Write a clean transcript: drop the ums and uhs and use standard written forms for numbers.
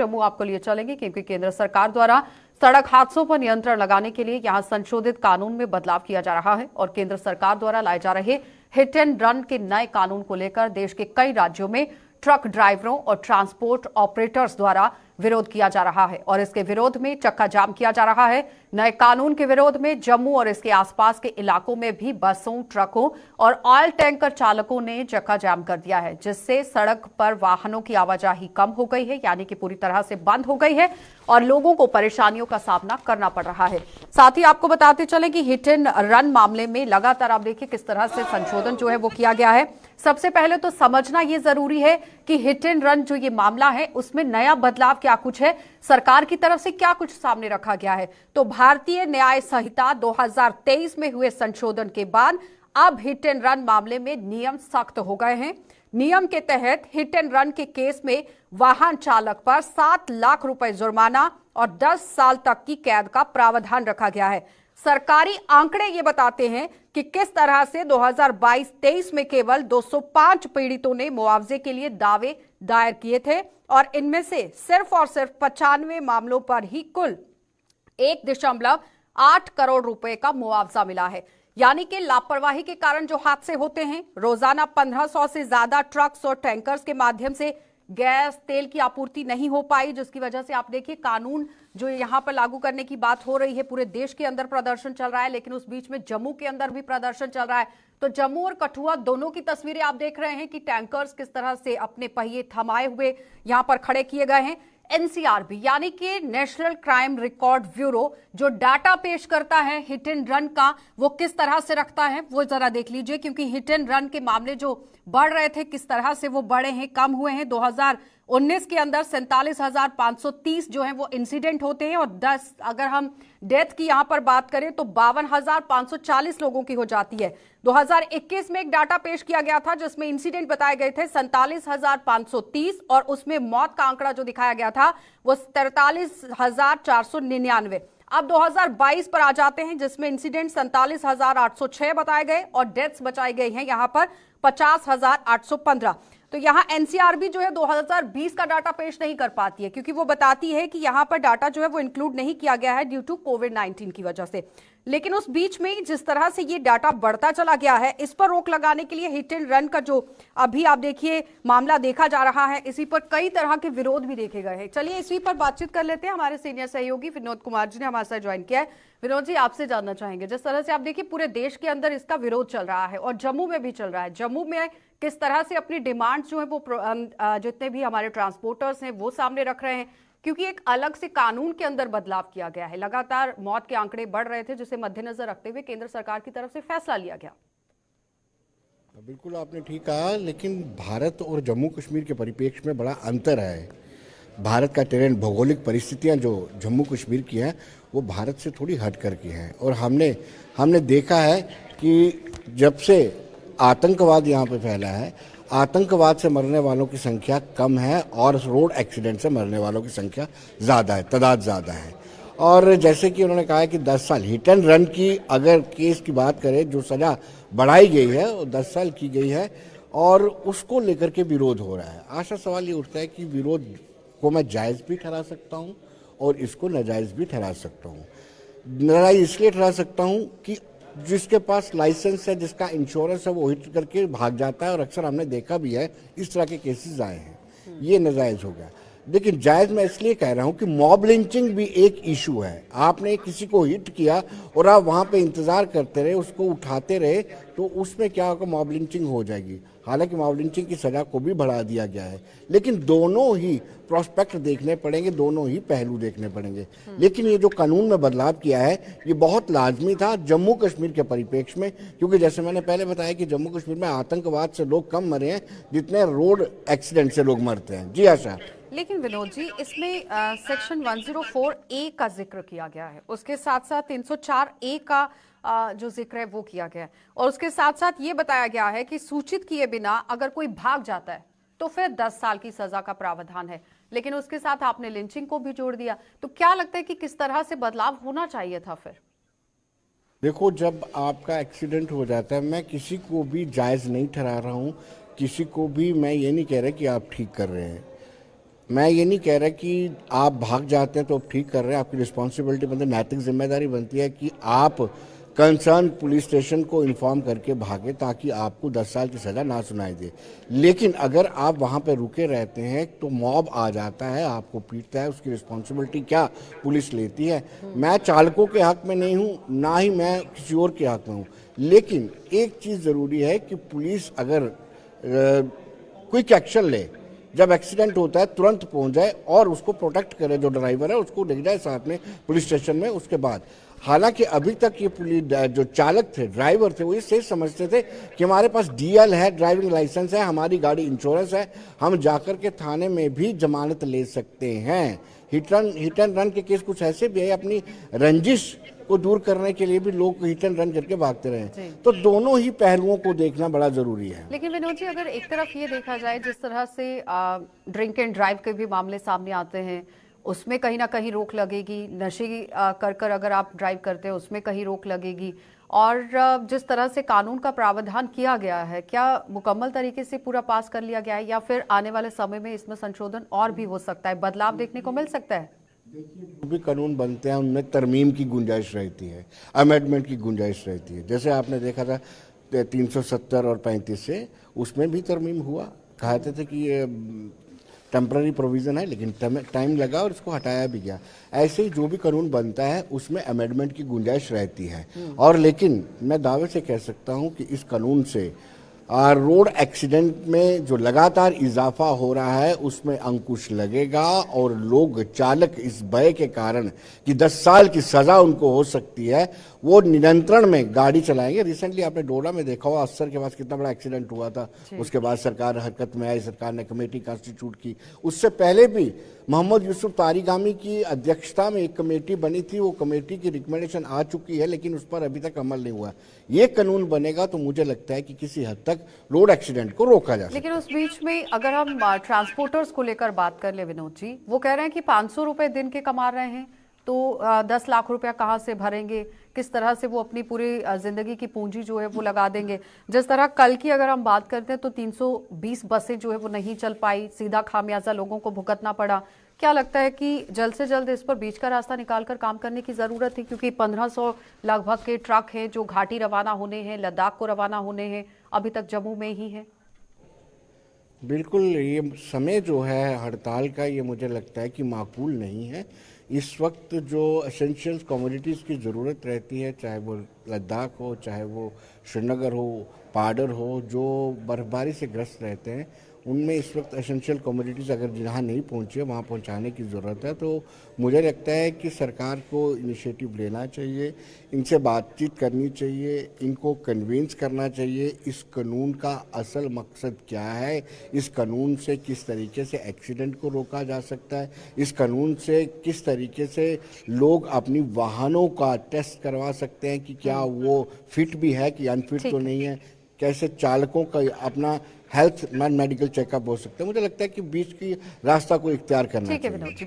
जम्मू आपको लिए चलेंगे क्योंकि केंद्र सरकार द्वारा सड़क हादसों पर नियंत्रण लगाने के लिए यहां संशोधित कानून में बदलाव किया जा रहा है और केंद्र सरकार द्वारा लाए जा रहे हिट एंड रन के नए कानून को लेकर देश के कई राज्यों में ट्रक ड्राइवरों और ट्रांसपोर्ट ऑपरेटर्स द्वारा विरोध किया जा रहा है और इसके विरोध में चक्का जाम किया जा रहा है। नए कानून के विरोध में जम्मू और इसके आसपास के इलाकों में भी बसों, ट्रकों और ऑयल टैंकर चालकों ने चक्का जाम कर दिया है, जिससे सड़क पर वाहनों की आवाजाही कम हो गई है, यानी कि पूरी तरह से बंद हो गई है और लोगों को परेशानियों का सामना करना पड़ रहा है। साथ ही आपको बताते चले कि हिट एंड रन मामले में लगातार आप देखिए किस तरह से संशोधन जो है वो किया गया है। सबसे पहले तो समझना यह जरूरी है कि हिट एंड रन जो ये मामला है उसमें नया बदलाव क्या कुछ है, सरकार की तरफ से क्या कुछ सामने रखा गया है। तो भारतीय न्याय संहिता 2023 में हुए संशोधन के बाद अब हिट एंड रन मामले में नियम सख्त हो गए हैं। नियम के तहत हिट एंड रन के केस में वाहन चालक पर 7 लाख रुपए जुर्माना और 10 साल तक की कैद का प्रावधान रखा गया है। सरकारी आंकड़े ये बताते हैं कि किस तरह से 2022-23 में केवल 205 पीड़ितों ने मुआवजे के लिए दावे दायर किए थे और इनमें से सिर्फ और सिर्फ 95 मामलों पर ही कुल 1.8 करोड़ रुपए का मुआवजा मिला है। यानी कि लापरवाही के कारण जो हादसे होते हैं, रोजाना 1500 से ज्यादा ट्रक्स और टैंकर्स के माध्यम से गैस तेल की आपूर्ति नहीं हो पाई, जिसकी वजह से आप देखिए कानून जो यहां पर लागू करने की बात हो रही है, पूरे देश के अंदर प्रदर्शन चल रहा है, लेकिन उस बीच में जम्मू के अंदर भी प्रदर्शन चल रहा है। तो जम्मू और कठुआ दोनों की तस्वीरें आप देख रहे हैं कि टैंकर्स किस तरह से अपने पहिए थमाए हुए यहां पर खड़े किए गए हैं। एनसीआरबी यानी कि नेशनल क्राइम रिकॉर्ड ब्यूरो जो डाटा पेश करता है हिट एंड रन का, वो किस तरह से रखता है वो जरा देख लीजिए, क्योंकि हिट एंड रन के मामले जो बढ़ रहे थे किस तरह से वो बढ़े हैं, कम हुए हैं। 2019 के अंदर 47,530 जो है वो इंसिडेंट होते हैं और 10 अगर हम डेथ की यहां पर बात करें तो 52,540 लोगों की हो जाती है। 2021 में एक डाटा पेश किया गया था जिसमें इंसिडेंट बताए गए थे 47,530 और उसमें मौत का आंकड़ा जो दिखाया गया था वो 43,499। अब 2022 पर आ जाते हैं जिसमें इंसिडेंट 47,806 बताए गए और डेथ्स बचाई गई हैं यहां पर 50,815। तो यहां एनसीआरबी जो है 2020 का डाटा पेश नहीं कर पाती है क्योंकि वो बताती है कि यहां पर डाटा जो है वो इंक्लूड नहीं किया गया है ड्यू टू कोविड-19 की वजह से। लेकिन उस बीच में जिस तरह से ये डाटा बढ़ता चला गया है, इस पर रोक लगाने के लिए हिट एंड रन का जो अभी आप देखिए मामला देखा जा रहा है, इसी पर कई तरह के विरोध भी देखे गए हैं। चलिए इसी पर बातचीत कर लेते हैं। हमारे सीनियर सहयोगी विनोद कुमार जी ने हमारे साथ ज्वाइन किया है। विनोद जी, आपसे जानना चाहेंगे, जिस तरह से आप देखिए पूरे देश के अंदर इसका विरोध चल रहा है और जम्मू में भी चल रहा है, जम्मू में किस तरह से अपनी डिमांड जो है वो जितने भी हमारे ट्रांसपोर्टर्स हैं वो सामने रख रहे हैं, क्योंकि एक अलग से कानून के अंदर बदलाव किया गया है। लगातार मौत के आंकड़े बढ़ रहे थे जिसे मद्देनजर रखते हुए केंद्र सरकार की तरफ से फैसला लिया गया। बिल्कुल आपने ठीक कहा, लेकिन भारत और जम्मू कश्मीर के परिप्रेक्ष्य में बड़ा अंतर है। भारत का टेरेन, भौगोलिक परिस्थितियां जो जम्मू कश्मीर की हैं वो भारत से थोड़ी हट कर की हैं और हमने देखा है कि जब से आतंकवाद यहाँ पे फैला है, आतंकवाद से मरने वालों की संख्या कम है और रोड एक्सीडेंट से मरने वालों की संख्या ज़्यादा है, तादाद ज़्यादा है। और जैसे कि उन्होंने कहा है कि 10 साल हिट एंड रन की अगर केस की बात करें, जो सज़ा बढ़ाई गई है वो 10 साल की गई है और उसको लेकर के विरोध हो रहा है। आशा सवाल ये उठता है कि विरोध को मैं जायज़ भी ठहरा सकता हूँ और इसको नाजायज़ भी ठहरा सकता हूँ। नाजायज़ इसलिए ठहरा सकता हूँ कि जिसके पास लाइसेंस है, जिसका इंश्योरेंस है, वो हिट करके भाग जाता है और अक्सर हमने देखा भी है, इस तरह के केसेस आए हैं, ये नाजायज़ हो गया। लेकिन जायज़ मैं इसलिए कह रहा हूँ कि मॉब लिंचिंग भी एक इशू है। आपने किसी को हिट किया और आप वहाँ पे इंतज़ार करते रहे, उसको उठाते रहे, तो उसमें क्या होगा, मॉब लिंचिंग हो जाएगी। हालांकि मॉब लिंचिंग की सज़ा को भी बढ़ा दिया गया है, लेकिन दोनों ही प्रोस्पेक्ट देखने पड़ेंगे, दोनों ही पहलू देखने पड़ेंगे। लेकिन ये जो कानून में बदलाव किया है ये बहुत लाजमी था जम्मू कश्मीर के परिप्रेक्ष्य में, क्योंकि जैसे मैंने पहले बताया कि जम्मू कश्मीर में आतंकवाद से लोग कम मरे हैं जितने रोड एक्सीडेंट से लोग मरते हैं। जी आशा। लेकिन विनोद जी, इसमें सेक्शन 104A का जिक्र किया गया है, उसके साथ साथ 304A का जो जिक्र है वो किया गया है और उसके साथ साथ ये बताया गया है कि सूचित किए बिना अगर कोई भाग जाता है तो फिर 10 साल की सजा का प्रावधान है। लेकिन उसके साथ आपने लिंचिंग को भी जोड़ दिया, तो क्या लगता है कि किस तरह से बदलाव होना चाहिए था फिर? देखो, जब आपका एक्सीडेंट हो जाता है, मैं किसी को भी जायज़ नहीं ठहरा रहा हूँ, किसी को भी मैं ये नहीं कह रहा कि आप ठीक कर रहे हैं। मैं ये नहीं कह रहा कि आप भाग जाते हैं तो आप ठीक कर रहे हैं, आपकी रिस्पॉन्सिबिलिटी बनती है, नैतिक जिम्मेदारी बनती है कि आप कंसर्न पुलिस स्टेशन को इन्फॉर्म करके भागे ताकि आपको 10 साल की सज़ा ना सुनाई दे। लेकिन अगर आप वहाँ पे रुके रहते हैं तो मॉब आ जाता है, आपको पीटता है, उसकी रिस्पॉन्सिबिलिटी क्या पुलिस लेती है। मैं चालकों के हक में नहीं हूँ, ना ही मैं किसी और के हक में हूँ, लेकिन एक चीज़ ज़रूरी है कि पुलिस अगर क्विक एक्शन ले, जब एक्सीडेंट होता है तुरंत पहुंच जाए और उसको प्रोटेक्ट करे, जो ड्राइवर है उसको ले जाए साथ में पुलिस स्टेशन में। उसके बाद हालांकि अभी तक ये पुलिस जो चालक थे, ड्राइवर थे, वो ये सही समझते थे कि हमारे पास डीएल है, ड्राइविंग लाइसेंस है, हमारी गाड़ी इंश्योरेंस है, हम जाकर के थाने में भी जमानत ले सकते हैं। हिट एंड रन के केस कुछ ऐसे भी है, अपनी रंजिश को दूर करने के लिए भी लोग हिट एंड रन करके भागते रहे। तो दोनों ही पहलुओं को देखना बड़ा जरूरी है। लेकिन विनोद जी, अगर एक तरफ ये देखा जाए जिस तरह से ड्रिंक एंड ड्राइव के भी मामले सामने आते हैं, उसमें कहीं ना कहीं रोक लगेगी। नशे कर अगर आप ड्राइव करते हैं उसमें कहीं रोक लगेगी। और जिस तरह से कानून का प्रावधान किया गया है, क्या मुकम्मल तरीके से पूरा पास कर लिया गया है या फिर आने वाले समय में इसमें संशोधन और भी हो सकता है, बदलाव देखने को मिल सकता है? देखिए, जो भी कानून बनते हैं उनमें तरमीम की गुंजाइश रहती है, अमेंडमेंट की गुंजाइश रहती है। जैसे आपने देखा था 370 और 35 से, उसमें भी तरमीम हुआ, कहते थे कि ये टेम्पररी प्रोविज़न है, लेकिन टाइम लगा और इसको हटाया भी गया। ऐसे ही जो भी कानून बनता है उसमें अमेंडमेंट की गुंजाइश रहती है। और लेकिन मैं दावे से कह सकता हूं कि इस कानून से रोड एक्सीडेंट में जो लगातार इजाफा हो रहा है उसमें अंकुश लगेगा और लोग चालक इस भय के कारण कि 10 साल की सजा उनको हो सकती है, वो नियंत्रण में गाड़ी चलाएंगे। रिसेंटली आपने डोडा में देखा हुआ, अफसर के पास कितना बड़ा एक्सीडेंट हुआ था, उसके बाद सरकार हरकत में आई, सरकार ने कमेटी कॉन्स्टिट्यूट की। उससे पहले भी मोहम्मद यूसुफ तारिगामी की अध्यक्षता में एक कमेटी बनी थी, वो कमेटी की रिकमेंडेशन आ चुकी है लेकिन उस पर अभी तक अमल नहीं हुआ। ये कानून बनेगा तो मुझे लगता है कि किसी हद तक रोड एक्सीडेंट को रोका जा सकता है। लेकिन उस बीच में अगर हम ट्रांसपोर्टर्स को लेकर बात कर ले विनोद जी, वो कह रहे हैं कि 500 रुपए दिन के कमा रहे हैं तो 10 लाख रुपया कहाँ से भरेंगे, किस तरह से वो अपनी पूरी जिंदगी की पूंजी जो है वो लगा देंगे। जिस तरह कल की अगर हम बात करते हैं तो 320 बसें जो है वो नहीं चल पाई, सीधा खामियाजा लोगों को भुगतना पड़ा। क्या लगता है कि जल्द से जल्द इस पर बीच का रास्ता निकालकर काम करने की जरूरत है, क्योंकि 1500 लगभग के ट्रक हैं जो घाटी रवाना होने हैं, लद्दाख को रवाना होने हैं, अभी तक जम्मू में ही है। बिल्कुल, ये समय जो है हड़ताल का, ये मुझे लगता है कि माकूल नहीं है। इस वक्त जो एसेंशियल कमोडिटीज़ की ज़रूरत रहती है, चाहे वो लद्दाख हो, चाहे वो श्रीनगर हो, पाडर हो, जो बर्फबारी से ग्रस्त रहते हैं, उनमें इस वक्त एसेंशियल कमोडिटीज़ अगर जहाँ नहीं पहुँची है वहाँ पहुँचाने की ज़रूरत है। तो मुझे लगता है कि सरकार को इनिशिएटिव लेना चाहिए, इनसे बातचीत करनी चाहिए, इनको कन्विंस करना चाहिए इस कानून का असल मकसद क्या है, इस कानून से किस तरीके से एक्सीडेंट को रोका जा सकता है, इस कानून से किस तरीके से लोग अपनी वाहनों का टेस्ट करवा सकते हैं कि क्या वो फिट भी है कि अनफिट तो नहीं है, कैसे चालकों का अपना हेल्थ मेडिकल चेकअप हो सकता है। मुझे लगता है कि बीच की रास्ता को इख्तियार करना चाहिए।